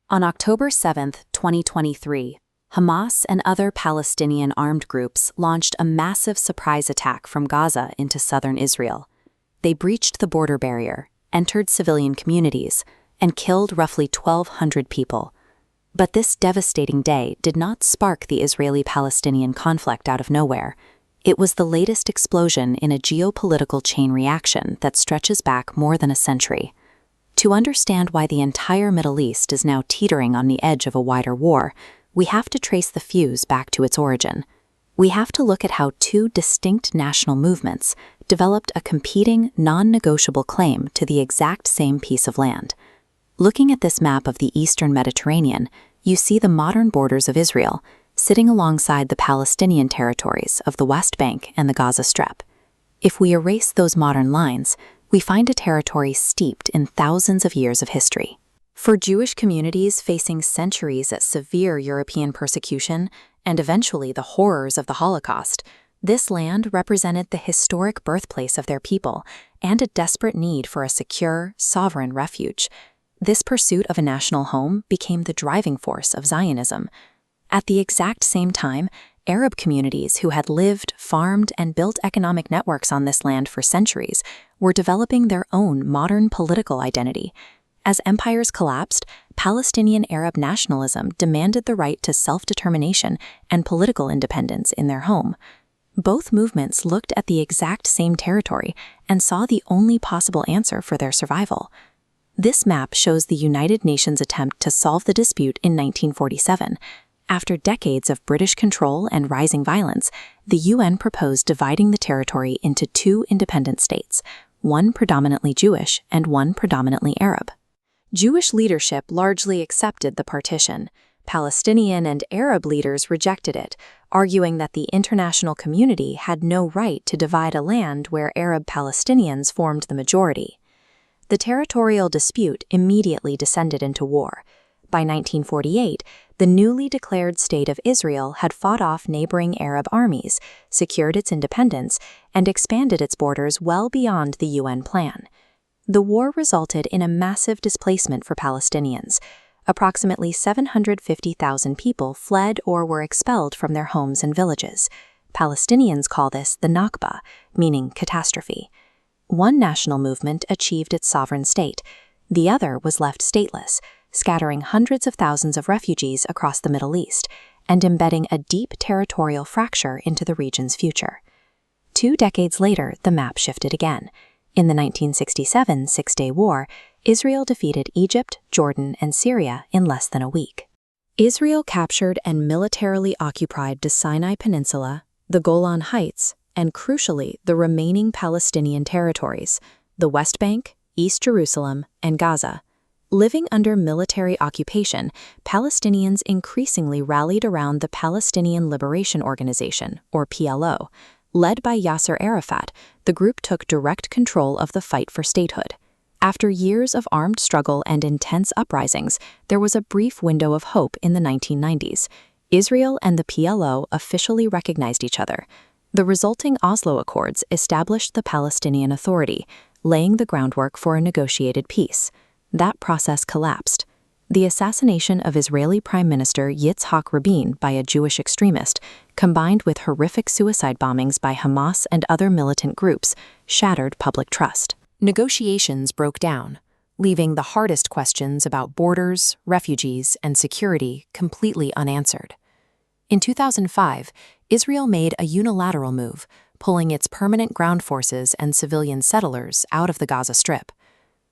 On October 7, 2023, Hamas and other Palestinian armed groups launched a massive surprise attack from Gaza into southern Israel. They breached the border barrier, entered civilian communities, and killed roughly 1,200 people. But this devastating day did not spark the Israeli-Palestinian conflict out of nowhere. It was the latest explosion in a geopolitical chain reaction that stretches back more than a century. To understand why the entire Middle East is now teetering on the edge of a wider war, we have to trace the fuse back to its origin. We have to look at how two distinct national movements developed a competing, non-negotiable claim to the exact same piece of land. Looking at this map of the Eastern Mediterranean, you see the modern borders of Israel, sitting alongside the Palestinian territories of the West Bank and the Gaza Strip. If we erase those modern lines, we find a territory steeped in thousands of years of history. For Jewish communities facing centuries of severe European persecution and eventually the horrors of the Holocaust, this land represented the historic birthplace of their people and a desperate need for a secure, sovereign refuge. This pursuit of a national home became the driving force of Zionism. At the exact same time, Arab communities who had lived, farmed, and built economic networks on this land for centuries were developing their own modern political identity. As empires collapsed, Palestinian Arab nationalism demanded the right to self-determination and political independence in their home. Both movements looked at the exact same territory and saw the only possible answer for their survival. This map shows the United Nations' attempt to solve the dispute in 1947. After decades of British control and rising violence, the UN proposed dividing the territory into two independent states, one predominantly Jewish and one predominantly Arab. Jewish leadership largely accepted the partition. Palestinian and Arab leaders rejected it, arguing that the international community had no right to divide a land where Arab Palestinians formed the majority. The territorial dispute immediately descended into war. By 1948, the newly declared State of Israel had fought off neighboring Arab armies, secured its independence, and expanded its borders well beyond the UN plan. The war resulted in a massive displacement for Palestinians. Approximately 750,000 people fled or were expelled from their homes and villages. Palestinians call this the Nakba, meaning catastrophe. One national movement achieved its sovereign state. The other was left stateless, scattering hundreds of thousands of refugees across the Middle East and embedding a deep territorial fracture into the region's future. 2 decades later, the map shifted again. In the 1967 Six-Day War, Israel defeated Egypt, Jordan, and Syria in less than a week. Israel captured and militarily occupied the Sinai Peninsula, the Golan Heights, and crucially, the remaining Palestinian territories, the West Bank, East Jerusalem, and Gaza. Living under military occupation, Palestinians increasingly rallied around the Palestinian Liberation Organization, or PLO. Led by Yasser Arafat, the group took direct control of the fight for statehood. After years of armed struggle and intense uprisings, there was a brief window of hope in the 1990s. Israel and the PLO officially recognized each other. The resulting Oslo Accords established the Palestinian Authority, laying the groundwork for a negotiated peace. That process collapsed. The assassination of Israeli Prime Minister Yitzhak Rabin by a Jewish extremist, combined with horrific suicide bombings by Hamas and other militant groups, shattered public trust. Negotiations broke down, leaving the hardest questions about borders, refugees, and security completely unanswered. In 2005, Israel made a unilateral move, pulling its permanent ground forces and civilian settlers out of the Gaza Strip.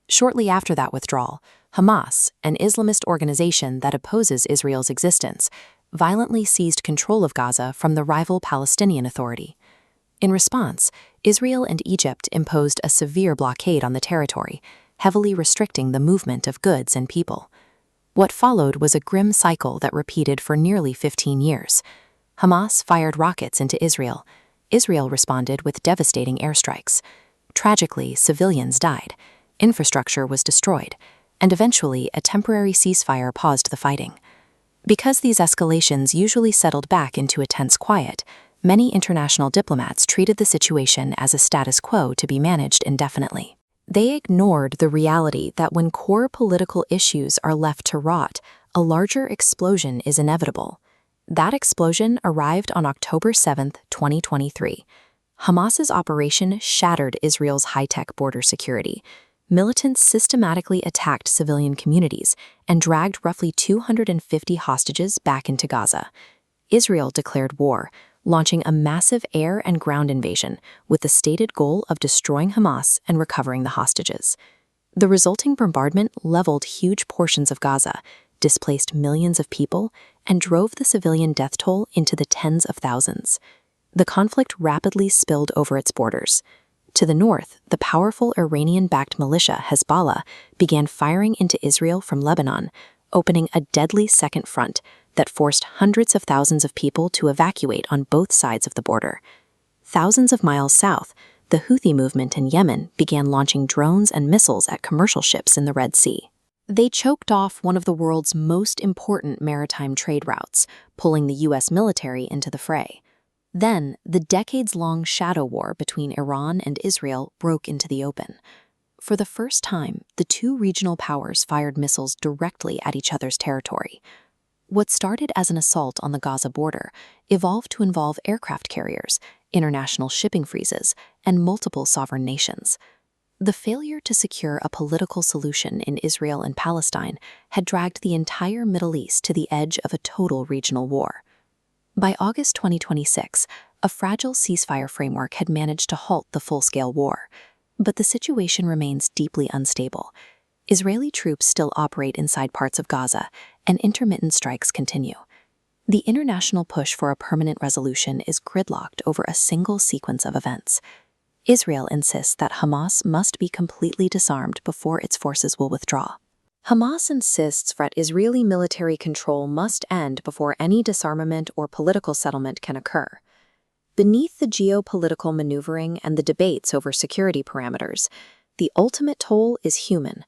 Shortly after that withdrawal, Hamas, an Islamist organization that opposes Israel's existence, violently seized control of Gaza from the rival Palestinian Authority. In response, Israel and Egypt imposed a severe blockade on the territory, heavily restricting the movement of goods and people. What followed was a grim cycle that repeated for nearly 15 years. Hamas fired rockets into Israel. Israel responded with devastating airstrikes. Tragically, civilians died. Infrastructure was destroyed, and eventually a temporary ceasefire paused the fighting. Because these escalations usually settled back into a tense quiet, many international diplomats treated the situation as a status quo to be managed indefinitely. They ignored the reality that when core political issues are left to rot, a larger explosion is inevitable. That explosion arrived on October 7, 2023. Hamas's operation shattered Israel's high-tech border security. Militants systematically attacked civilian communities and dragged roughly 250 hostages back into Gaza. Israel declared war, launching a massive air and ground invasion with the stated goal of destroying Hamas and recovering the hostages. The resulting bombardment leveled huge portions of Gaza, displaced millions of people, and drove the civilian death toll into the tens of thousands. The conflict rapidly spilled over its borders. To the north, the powerful Iranian-backed militia Hezbollah began firing into Israel from Lebanon, opening a deadly second front that forced hundreds of thousands of people to evacuate on both sides of the border. Thousands of miles south, the Houthi movement in Yemen began launching drones and missiles at commercial ships in the Red Sea. They choked off one of the world's most important maritime trade routes, pulling the U.S. military into the fray. Then, the decades-long shadow war between Iran and Israel broke into the open. For the first time, the two regional powers fired missiles directly at each other's territory. What started as an assault on the Gaza border evolved to involve aircraft carriers, international shipping freezes, and multiple sovereign nations. The failure to secure a political solution in Israel and Palestine had dragged the entire Middle East to the edge of a total regional war. By August 2026, a fragile ceasefire framework had managed to halt the full-scale war, but the situation remains deeply unstable. Israeli troops still operate inside parts of Gaza, and intermittent strikes continue. The international push for a permanent resolution is gridlocked over a single sequence of events. Israel insists that Hamas must be completely disarmed before its forces will withdraw. Hamas insists that Israeli military control must end before any disarmament or political settlement can occur. Beneath the geopolitical maneuvering and the debates over security parameters, the ultimate toll is human.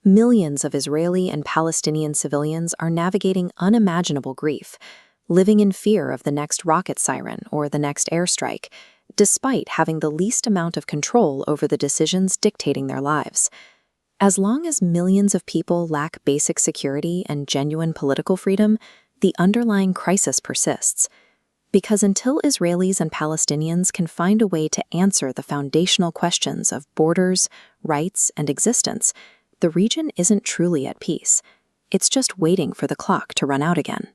Millions of Israeli and Palestinian civilians are navigating unimaginable grief, living in fear of the next rocket siren or the next airstrike, despite having the least amount of control over the decisions dictating their lives. As long as millions of people lack basic security and genuine political freedom, the underlying crisis persists. Because until Israelis and Palestinians can find a way to answer the foundational questions of borders, rights, and existence, the region isn't truly at peace. It's just waiting for the clock to run out again.